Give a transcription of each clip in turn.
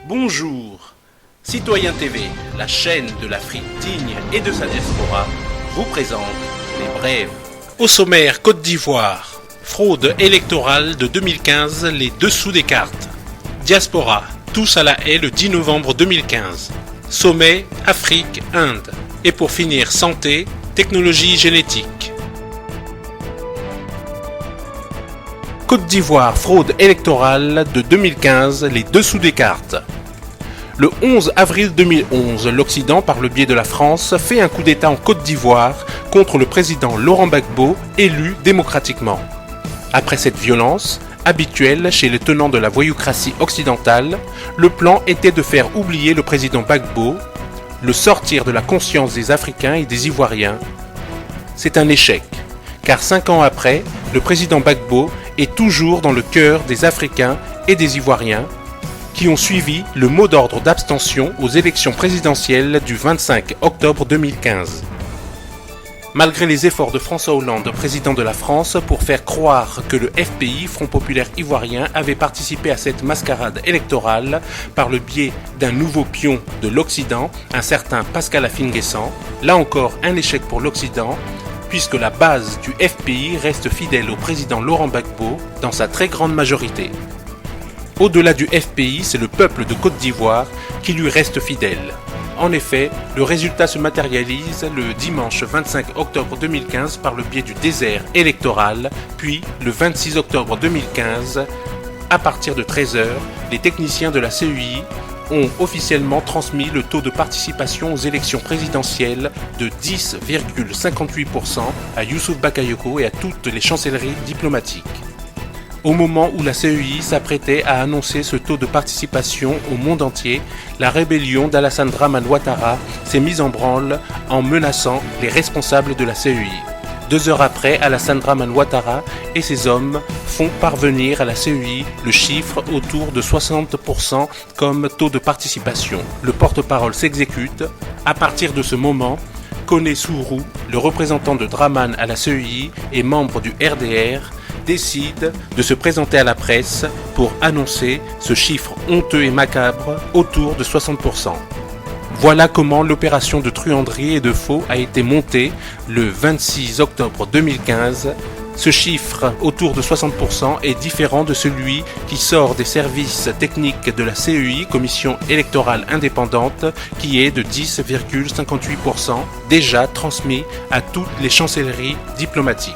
Bonjour, Citoyen TV, la chaîne de l'Afrique digne et de sa diaspora, vous présente les brèves. Au sommaire, Côte d'Ivoire, fraude électorale de 2015, les dessous des cartes. Diaspora, tous à la haie le 10 novembre 2015. Sommet, Afrique, Inde. Et pour finir, santé, technologie génétique. Côte d'Ivoire, fraude électorale de 2015, les dessous des cartes. Le 11 avril 2011, l'Occident, par le biais de la France, fait un coup d'État en Côte d'Ivoire contre le président Laurent Gbagbo, élu démocratiquement. Après cette violence, habituelle chez les tenants de la voyoucratie occidentale, le plan était de faire oublier le président Gbagbo, le sortir de la conscience des Africains et des Ivoiriens. C'est un échec, car 5 ans après, le président Gbagbo est toujours dans le cœur des Africains et des Ivoiriens, qui ont suivi le mot d'ordre d'abstention aux élections présidentielles du 25 octobre 2015. Malgré les efforts de François Hollande, président de la France, pour faire croire que le FPI, Front Populaire Ivoirien, avait participé à cette mascarade électorale par le biais d'un nouveau pion de l'Occident, un certain Pascal Affi-N'Guessan, là encore un échec pour l'Occident, puisque la base du FPI reste fidèle au président Laurent Gbagbo dans sa très grande majorité. Au-delà du FPI, c'est le peuple de Côte d'Ivoire qui lui reste fidèle. En effet, le résultat se matérialise le dimanche 25 octobre 2015 par le biais du désert électoral, puis le 26 octobre 2015, à partir de 13h, les techniciens de la CEI ont officiellement transmis le taux de participation aux élections présidentielles de 10,58% à Youssouf Bakayoko et à toutes les chancelleries diplomatiques. Au moment où la CEI s'apprêtait à annoncer ce taux de participation au monde entier, la rébellion d'Alassane Dramane Ouattara s'est mise en branle en menaçant les responsables de la CEI. 2 heures après, Alassane Dramane Ouattara et ses hommes font parvenir à la CEI le chiffre autour de 60% comme taux de participation. Le porte-parole s'exécute. À partir de ce moment, Koné Sourou, le représentant de Dramane à la CEI et membre du RDR, décide de se présenter à la presse pour annoncer ce chiffre honteux et macabre autour de 60%. Voilà comment l'opération de truanderie et de faux a été montée le 26 octobre 2015. Ce chiffre autour de 60% est différent de celui qui sort des services techniques de la CEI, Commission électorale indépendante, qui est de 10,58%, déjà transmis à toutes les chancelleries diplomatiques.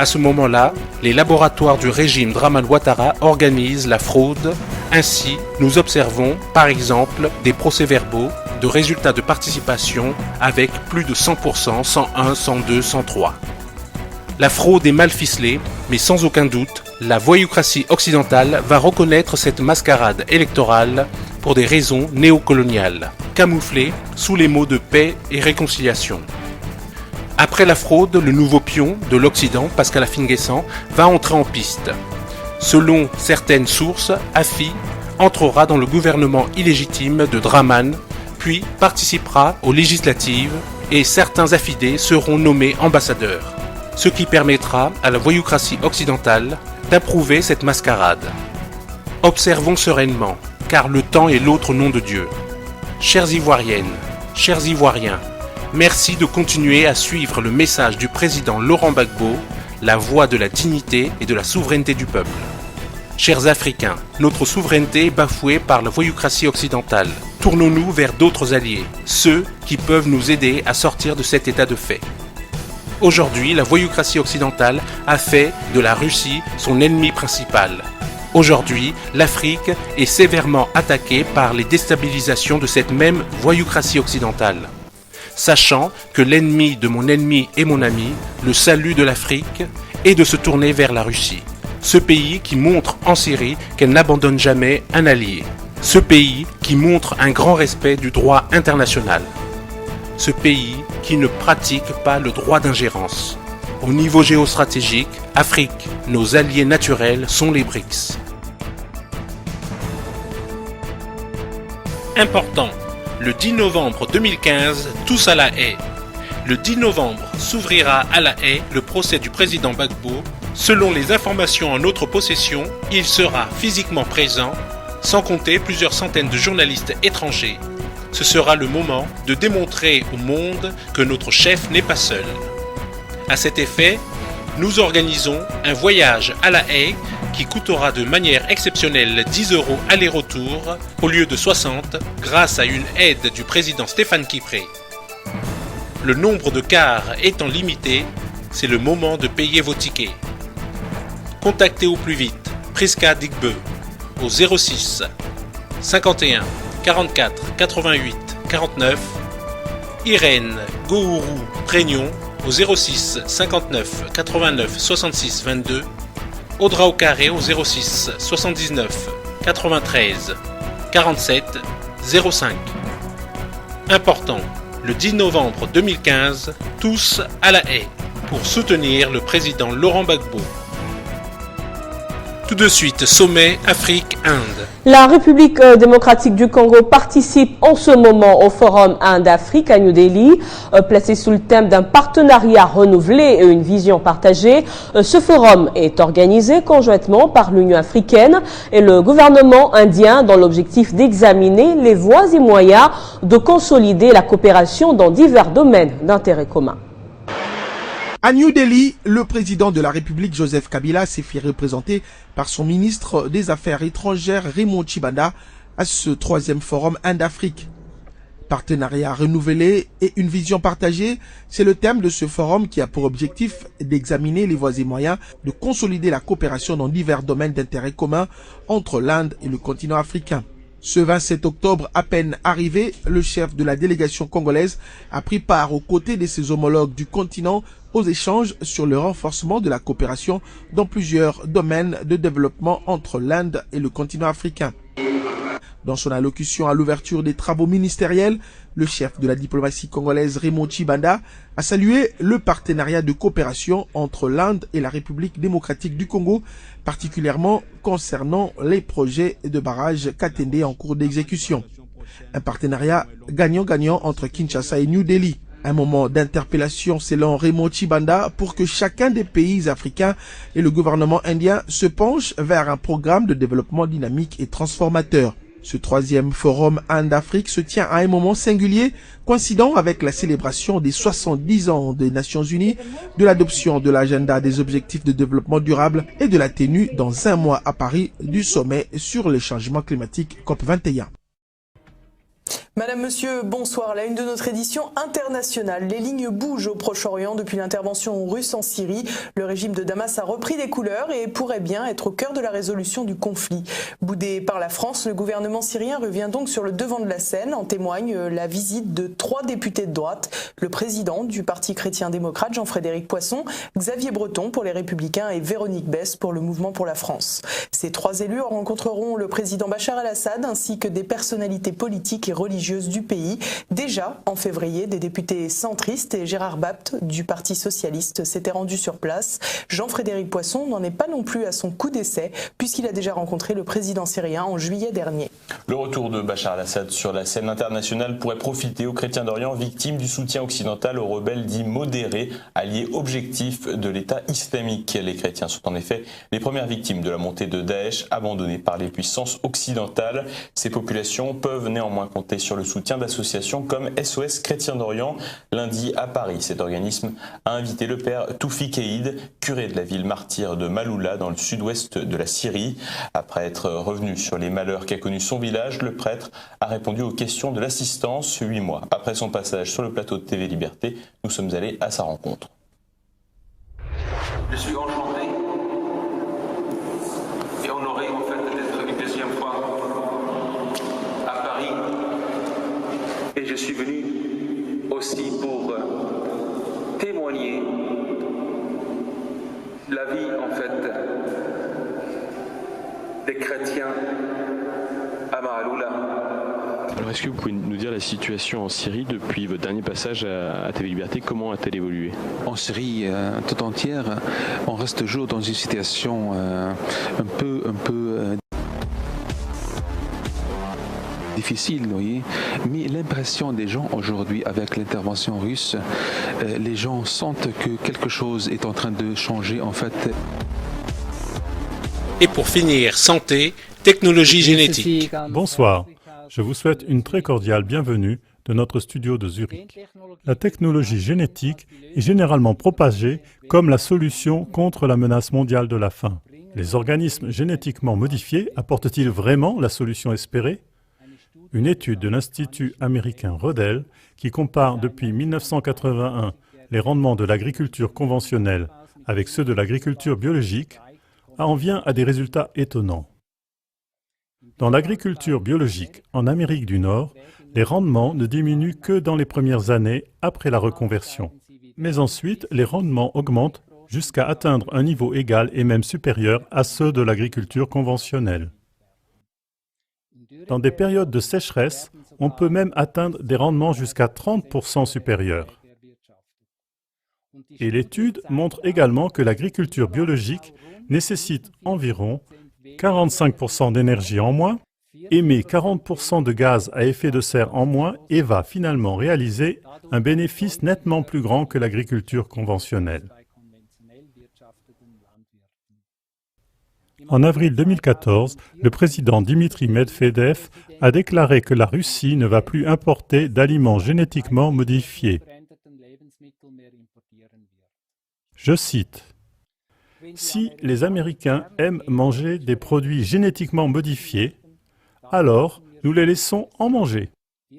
À ce moment-là, les laboratoires du régime Dramane Ouattara organisent la fraude. Ainsi, nous observons, par exemple, des procès-verbaux de résultats de participation avec plus de 100%, 101, 102, 103. La fraude est mal ficelée, mais sans aucun doute, la voyoucratie occidentale va reconnaître cette mascarade électorale pour des raisons néocoloniales, camouflées sous les mots de paix et réconciliation. Après la fraude, le nouveau pion de l'Occident, Pascal Affi-N'Guessan, va entrer en piste. Selon certaines sources, Affi entrera dans le gouvernement illégitime de Dramane, puis participera aux législatives et certains affidés seront nommés ambassadeurs, ce qui permettra à la voyoucratie occidentale d'approuver cette mascarade. Observons sereinement, car le temps est l'autre nom de Dieu. Chères Ivoiriennes, chers Ivoiriens, merci de continuer à suivre le message du président Laurent Gbagbo, la voix de la dignité et de la souveraineté du peuple. Chers Africains, notre souveraineté est bafouée par la voyoucratie occidentale. Tournons-nous vers d'autres alliés, ceux qui peuvent nous aider à sortir de cet état de fait. Aujourd'hui, la voyoucratie occidentale a fait de la Russie son ennemi principal. Aujourd'hui, l'Afrique est sévèrement attaquée par les déstabilisations de cette même voyoucratie occidentale. Sachant que l'ennemi de mon ennemi est mon ami, le salut de l'Afrique est de se tourner vers la Russie. Ce pays qui montre en Syrie qu'elle n'abandonne jamais un allié. Ce pays qui montre un grand respect du droit international. Ce pays qui ne pratique pas le droit d'ingérence. Au niveau géostratégique, Afrique, nos alliés naturels sont les BRICS. Important. Le 10 novembre 2015, tous à la haie. Le 10 novembre s'ouvrira à la haie le procès du président Gbagbo. Selon les informations en notre possession, il sera physiquement présent sans compter plusieurs centaines de journalistes étrangers. Ce sera le moment de démontrer au monde que notre chef n'est pas seul. À cet effet, nous organisons un voyage à La Haye qui coûtera de manière exceptionnelle 10 € aller-retour au lieu de 60 grâce à une aide du président Stéphane Kipré. Le nombre de cars étant limité, c'est le moment de payer vos tickets. Contactez au plus vite Priska Digbeu au 06 51 44 88 49, Irène Gourou Prégnon au 06 59 89 66 22, Audra au carré au 06 79 93 47 05. Important, le 10 novembre 2015, tous à La Haye pour soutenir le président Laurent Gbagbo. Tout de suite, sommet Afrique-Inde. La République démocratique du Congo participe en ce moment au forum Inde-Afrique à New Delhi, placé sous le thème d'un partenariat renouvelé et une vision partagée. Ce forum est organisé conjointement par l'Union africaine et le gouvernement indien dans l'objectif d'examiner les voies et moyens de consolider la coopération dans divers domaines d'intérêt commun. À New Delhi, le président de la République, Joseph Kabila, s'est fait représenter par son ministre des Affaires étrangères, Raymond Tshibanda, à ce troisième forum Inde-Afrique. Partenariat renouvelé et une vision partagée, c'est le thème de ce forum qui a pour objectif d'examiner les voies et moyens de consolider la coopération dans divers domaines d'intérêt commun entre l'Inde et le continent africain. Ce 27 octobre, à peine arrivé, le chef de la délégation congolaise a pris part aux côtés de ses homologues du continent aux échanges sur le renforcement de la coopération dans plusieurs domaines de développement entre l'Inde et le continent africain. Dans son allocution à l'ouverture des travaux ministériels, le chef de la diplomatie congolaise Raymond Tshibanda a salué le partenariat de coopération entre l'Inde et la République démocratique du Congo, particulièrement concernant les projets de barrage Katende en cours d'exécution. Un partenariat gagnant-gagnant entre Kinshasa et New Delhi. Un moment d'interpellation selon Raymond Tshibanda pour que chacun des pays africains et le gouvernement indien se penche vers un programme de développement dynamique et transformateur. Ce troisième forum Inde-Afrique se tient à un moment singulier, coïncidant avec la célébration des 70 ans des Nations Unies, de l'adoption de l'agenda des objectifs de développement durable et de la tenue dans un mois à Paris du sommet sur le changement climatique COP21. Madame, Monsieur, bonsoir. La une de notre édition internationale. Les lignes bougent au Proche-Orient depuis l'intervention russe en Syrie. Le régime de Damas a repris des couleurs et pourrait bien être au cœur de la résolution du conflit. Boudé par la France, le gouvernement syrien revient donc sur le devant de la scène. En témoigne la visite de 3 députés de droite. Le président du Parti chrétien-démocrate, Jean-Frédéric Poisson, Xavier Breton pour les Républicains et Véronique Besse pour le Mouvement pour la France. Ces 3 élus rencontreront le président Bachar el-Assad ainsi que des personnalités politiques et religieuses du pays. Déjà, en février, des députés centristes et Gérard Bapt du Parti socialiste s'étaient rendus sur place. Jean-Frédéric Poisson n'en est pas non plus à son coup d'essai puisqu'il a déjà rencontré le président syrien en juillet dernier. Le retour de Bachar el-Assad sur la scène internationale pourrait profiter aux chrétiens d'Orient victimes du soutien occidental aux rebelles dits modérés, alliés objectifs de l'État islamique. Les chrétiens sont en effet les premières victimes de la montée de Daesh abandonnée par les puissances occidentales. Ces populations peuvent néanmoins compter sur le soutien d'associations comme SOS Chrétiens d'Orient. Lundi à Paris, cet organisme a invité le père Toufik Eid, curé de la ville martyre de Maloula dans le sud-ouest de la Syrie. Après être revenu sur les malheurs qu'a connus son village, le prêtre a répondu aux questions de l'assistance. 8 mois après son passage sur le plateau de TV Liberté, nous sommes allés à sa rencontre. Je suis enchanté et honoré en fait d'être une deuxième fois à Paris. Et je suis venu aussi pour témoigner la vie en fait des chrétiens à Maloula. Alors est-ce que vous pouvez nous dire la situation en Syrie depuis votre dernier passage à TV Liberté, comment a-t-elle évolué? En Syrie tout entière, on reste toujours dans une situation un peu difficile, vous voyez. Mais l'impression des gens aujourd'hui avec l'intervention russe, les gens sentent que quelque chose est en train de changer en fait. Et pour finir, santé, Technologie génétique. Bonsoir, je vous souhaite une très cordiale bienvenue de notre studio de Zurich. La technologie génétique est généralement propagée comme la solution contre la menace mondiale de la faim. Les organismes génétiquement modifiés apportent-ils vraiment la solution espérée? Une étude de l'Institut américain Rodel, qui compare depuis 1981 les rendements de l'agriculture conventionnelle avec ceux de l'agriculture biologique, en vient à des résultats étonnants. Dans l'agriculture biologique en Amérique du Nord, les rendements ne diminuent que dans les premières années après la reconversion. Mais ensuite, les rendements augmentent jusqu'à atteindre un niveau égal et même supérieur à ceux de l'agriculture conventionnelle. Dans des périodes de sécheresse, on peut même atteindre des rendements jusqu'à 30% supérieurs. Et l'étude montre également que l'agriculture biologique nécessite environ 45% d'énergie en moins, émet 40% de gaz à effet de serre en moins et va finalement réaliser un bénéfice nettement plus grand que l'agriculture conventionnelle. En avril 2014, le président Dmitry Medvedev a déclaré que la Russie ne va plus importer d'aliments génétiquement modifiés. Je cite, « Si les Américains aiment manger des produits génétiquement modifiés, alors nous les laissons en manger.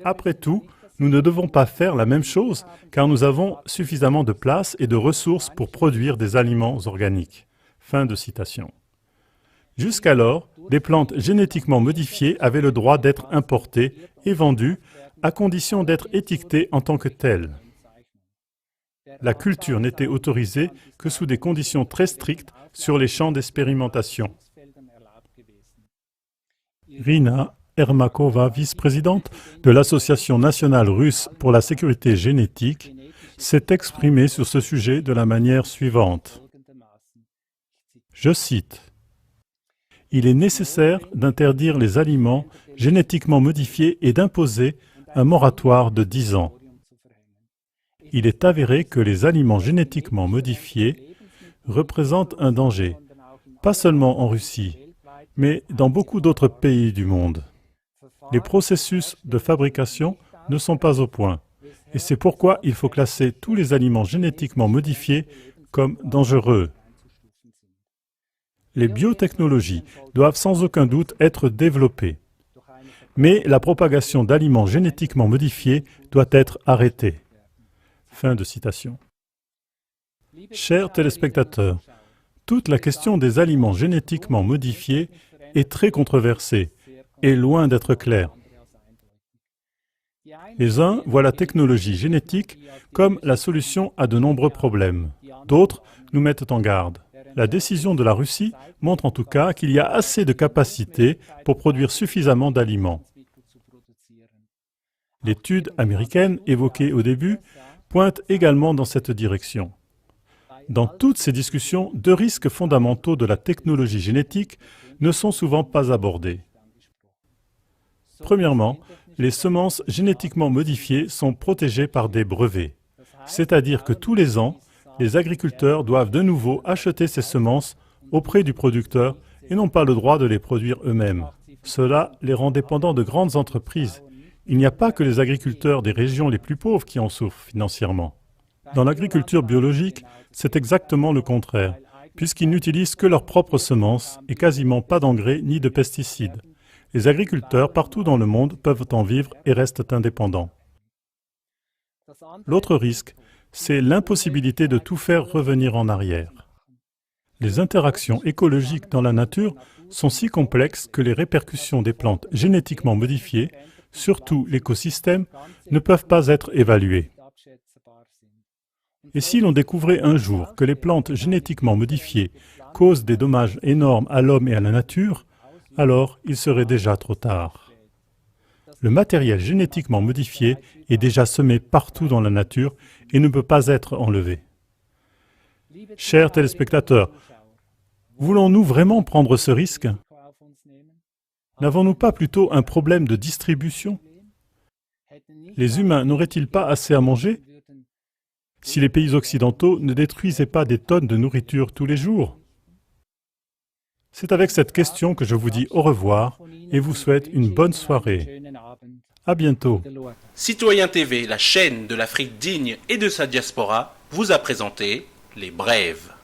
Après tout, nous ne devons pas faire la même chose car nous avons suffisamment de place et de ressources pour produire des aliments organiques. » Fin de citation. Jusqu'alors, des plantes génétiquement modifiées avaient le droit d'être importées et vendues à condition d'être étiquetées en tant que telles. La culture n'était autorisée que sous des conditions très strictes sur les champs d'expérimentation. Rina Ermakova, vice-présidente de l'Association nationale russe pour la sécurité génétique, s'est exprimée sur ce sujet de la manière suivante. Je cite, « Il est nécessaire d'interdire les aliments génétiquement modifiés et d'imposer un moratoire de 10 ans. Il est avéré que les aliments génétiquement modifiés représentent un danger, pas seulement en Russie, mais dans beaucoup d'autres pays du monde. Les processus de fabrication ne sont pas au point, et c'est pourquoi il faut classer tous les aliments génétiquement modifiés comme dangereux. Les biotechnologies doivent sans aucun doute être développées, mais la propagation d'aliments génétiquement modifiés doit être arrêtée. » Fin de citation. Chers téléspectateurs, toute la question des aliments génétiquement modifiés est très controversée et loin d'être claire. Les uns voient la technologie génétique comme la solution à de nombreux problèmes. D'autres nous mettent en garde. La décision de la Russie montre en tout cas qu'il y a assez de capacité pour produire suffisamment d'aliments. L'étude américaine évoquée au début pointe également dans cette direction. Dans toutes ces discussions, deux risques fondamentaux de la technologie génétique ne sont souvent pas abordés. Premièrement, les semences génétiquement modifiées sont protégées par des brevets, c'est-à-dire que tous les ans, les agriculteurs doivent de nouveau acheter ces semences auprès du producteur et n'ont pas le droit de les produire eux-mêmes. Cela les rend dépendants de grandes entreprises. Il n'y a pas que les agriculteurs des régions les plus pauvres qui en souffrent financièrement. Dans l'agriculture biologique, c'est exactement le contraire, puisqu'ils n'utilisent que leurs propres semences et quasiment pas d'engrais ni de pesticides. Les agriculteurs partout dans le monde peuvent en vivre et restent indépendants. L'autre risque, c'est l'impossibilité de tout faire revenir en arrière. Les interactions écologiques dans la nature sont si complexes que les répercussions des plantes génétiquement modifiées, surtout l'écosystème, ne peuvent pas être évaluées. Et si l'on découvrait un jour que les plantes génétiquement modifiées causent des dommages énormes à l'homme et à la nature, alors il serait déjà trop tard. Le matériel génétiquement modifié est déjà semé partout dans la nature et ne peut pas être enlevé. Chers téléspectateurs, voulons-nous vraiment prendre ce risque? N'avons-nous pas plutôt un problème de distribution? Les humains n'auraient-ils pas assez à manger si les pays occidentaux ne détruisaient pas des tonnes de nourriture tous les jours? C'est avec cette question que je vous dis au revoir et vous souhaite une bonne soirée. À bientôt. Citoyen TV, la chaîne de l'Afrique digne et de sa diaspora, vous a présenté Les Brèves.